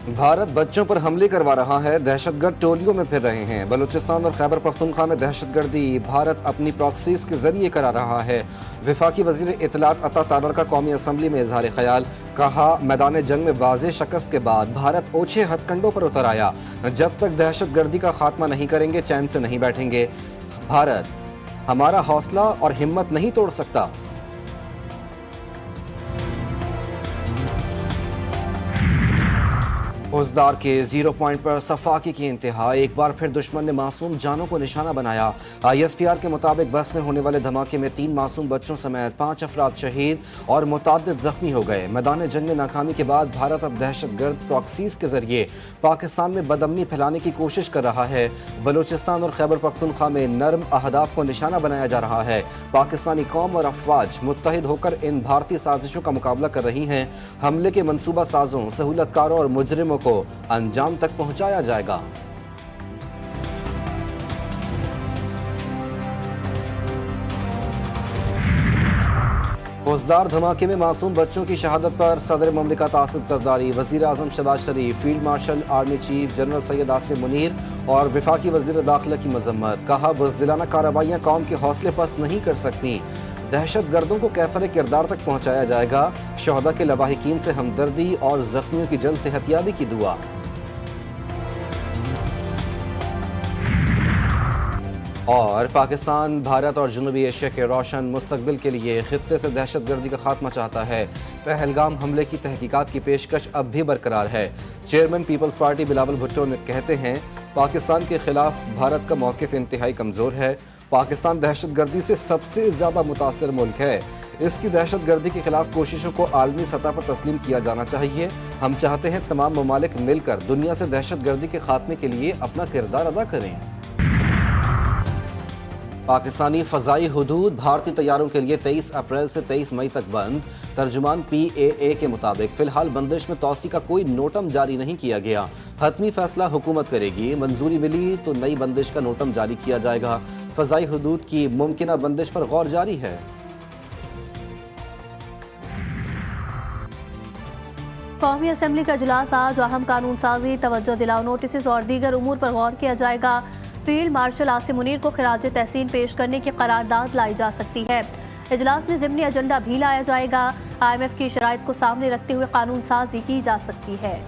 بھارت بچوں پر حملے کروا رہا ہے، دہشت گرد ٹولیوں میں پھر رہے ہیں۔ بلوچستان اور خیبر پختونخوا میں دہشت گردی بھارت اپنی پراکسیز کے ذریعے کرا رہا ہے۔ وفاقی وزیر اطلاعات عطا تالر کا قومی اسمبلی میں اظہار خیال، کہا میدان جنگ میں واضح شکست کے بعد بھارت اوچھے ہتھ کنڈوں پر اتر آیا۔ جب تک دہشت گردی کا خاتمہ نہیں کریں گے چین سے نہیں بیٹھیں گے۔ بھارت ہمارا حوصلہ اور ہمت نہیں توڑ سکتا۔ اوزدار کے زیرو پوائنٹ پر صفاقی کی انتہا، ایک بار پھر دشمن نے معصوم جانوں کو نشانہ بنایا۔ آئی ایس پی آر کے مطابق بس میں ہونے والے دھماکے میں 3 معصوم بچوں سمیت 5 افراد شہید اور متعدد زخمی ہو گئے۔ میدان جنگ میں ناکامی کے بعد بھارت اب دہشت گرد پراکسیز کے ذریعے پاکستان میں بدامنی پھیلانے کی کوشش کر رہا ہے۔ بلوچستان اور خیبر پختونخوا میں نرم اہداف کو نشانہ بنایا جا رہا ہے۔ پاکستانی قوم اور افواج متحد ہو کر ان بھارتی سازشوں کا مقابلہ کر رہی ہیں۔ حملے کے منصوبہ سازوں، سہولت کاروں اور مجرموں کو انجام تک پہنچایا جائے گا۔ اوزدار دھماکے میں معصوم بچوں کی شہادت پر صدر مملکت آصف زرداری، وزیر اعظم Shehbaz Sharif, field marshal army chief general Syed Asim Munir اور وفاقی وزیر داخلہ کی مذمت، کہا بزدلانہ کارروائیاں قوم کے حوصلے پست نہیں کر سکتی۔ دہشت گردوں کو کیفر کردار تک پہنچایا جائے گا۔ شہداء کے لواحقین سے ہمدردی اور زخمیوں کی جلد صحتیابی کی دعا۔ اور پاکستان بھارت اور جنوبی ایشیا کے روشن مستقبل کے لیے خطے سے دہشت گردی کا خاتمہ چاہتا ہے۔ پہلگام حملے کی تحقیقات کی پیشکش اب بھی برقرار ہے۔ چیئرمین پیپلز پارٹی بلاول بھٹو نے کہتے ہیں پاکستان کے خلاف بھارت کا موقف انتہائی کمزور ہے۔ پاکستان دہشت گردی سے سب سے زیادہ متاثر ملک ہے۔ اس کی دہشت گردی کے خلاف کوششوں کو عالمی سطح پر تسلیم کیا جانا چاہیے۔ ہم چاہتے ہیں تمام ممالک مل کر دنیا سے دہشت گردی کے خاتمے کے لیے اپنا کردار ادا کریں۔ پاکستانی فضائی حدود بھارتی طیاروں کے لیے 23 اپریل سے 23 مئی تک بند۔ ترجمان PAA کے مطابق فی الحال بندش میں توسیع کا کوئی نوٹم جاری نہیں کیا گیا۔ حتمی فیصلہ حکومت کرے گی، منظوری ملی تو نئی بندش کا نوٹم جاری کیا جائے گا۔ فضائی حدود کی ممکنہ بندش پر غور جاری ہے۔ قومی اسمبلی کا اجلاس آج، اہم قانون سازی، توجہ دلاؤ نوٹسز اور دیگر امور پر غور کیا جائے گا۔ فیلڈ مارشل عاصم منیر کو خراج تحسین پیش کرنے کی قرارداد لائی جا سکتی ہے۔ اجلاس میں ضمنی ایجنڈا بھی لایا جائے گا۔ IMF کی شرائط کو سامنے رکھتے ہوئے قانون سازی کی جا سکتی ہے۔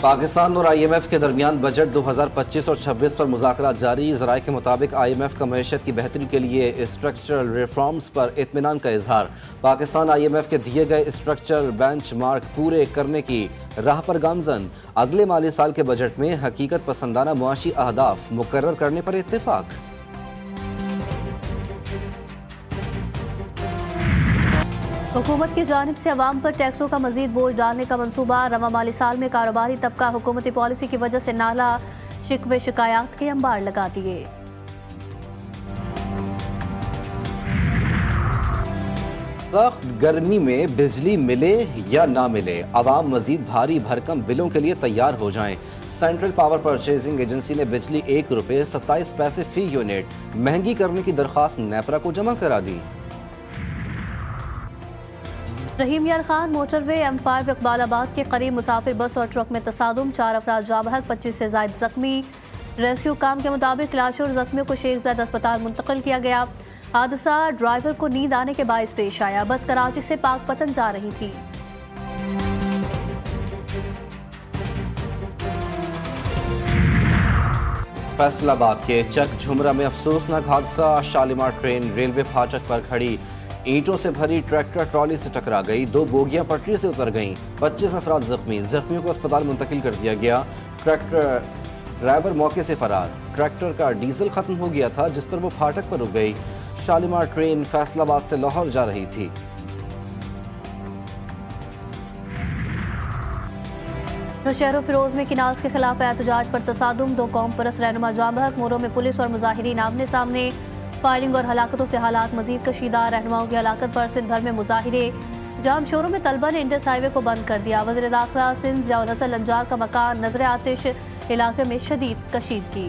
پاکستان اور IMF کے درمیان بجٹ 2025 اور 26 پر مذاکرات جاری۔ ذرائع کے مطابق IMF کا معیشت کی بہتری کے لیے اسٹرکچرل ریفارمز پر اطمینان کا اظہار۔ پاکستان IMF کے دیے گئے اسٹرکچرل بینچ مارک پورے کرنے کی راہ پر گامزن۔ اگلے مالی سال کے بجٹ میں حقیقت پسندانہ معاشی اہداف مقرر کرنے پر اتفاق۔ حکومت کی جانب سے عوام پر ٹیکسوں کا مزید بوجھ ڈالنے کا منصوبہ۔ رواں مالی سال میں کاروباری طبقہ حکومتی پالیسی کی وجہ سے نالہ شکوے شکایات کے انبار لگا دیے۔ سخت گرمی میں بجلی ملے یا نہ ملے، عوام مزید بھاری بھرکم بلوں کے لیے تیار ہو جائیں۔ سینٹرل پاور پرچیزنگ ایجنسی نے بجلی 1 روپے 27 پیسے فی یونٹ مہنگی کرنے کی درخواست نیپرا کو جمع کرا دی۔ رحیم یار خان موٹر وے M5 اقبال آباد کے قریب مسافر بس اور ٹرک میں تصادم، 4 افراد جاں بحق، 25 سے زائد زخمی۔ ریسکیو کام کے مطابق لاشوں اور زخمیوں کو شیخ زاید اسپتال منتقل کیا گیا۔ حادثہ ڈرائیور کو نیند آنے کے باعث پیش آیا۔ بس کراچی سے پاک پتن جا رہی تھی۔ فیصل آباد کے چک جھمرہ میں افسوسناک حادثہ، شالیمار ٹرین ریلوے پھاٹک پر کھڑی اینٹوں سے بھری ٹریکٹر ٹرالی سے ٹکرا گئی، 2 بوگیاں پٹری سے اتر گئیں، 25 افراد زخمی، زخمیوں کو اسپتال منتقل کر دیا گیا۔ ٹریکٹر ڈرائیور موقع سے فرار، ٹریکٹر کا ڈیزل ختم ہو گیا تھا جس پر وہ پھاٹک پر رک گئی۔ شالیمار ٹرین فیصل آباد سے لاہور جا رہی تھی۔ نوشہر و فیروز میں کناز کے خلاف احتجاج پر تصادم، 2 قوم پرست رہنما جاں بحق، موروں میں پولیس اور مظاہرین آمنے سامنے۔ فائرنگ اور ہلاکتوں سے حالات مزید کشیدہ، رہنماؤں کی ہلاکت پر سندھ بھر میں مظاہرے۔ جام شوروں میں طلبہ نے انڈس ہائی وے کو بند کر دیا۔ وزیر داخلہ سندھ ضیاء الحسن لنجار کا مکان نظر آتش، علاقے میں شدید کشیدگی۔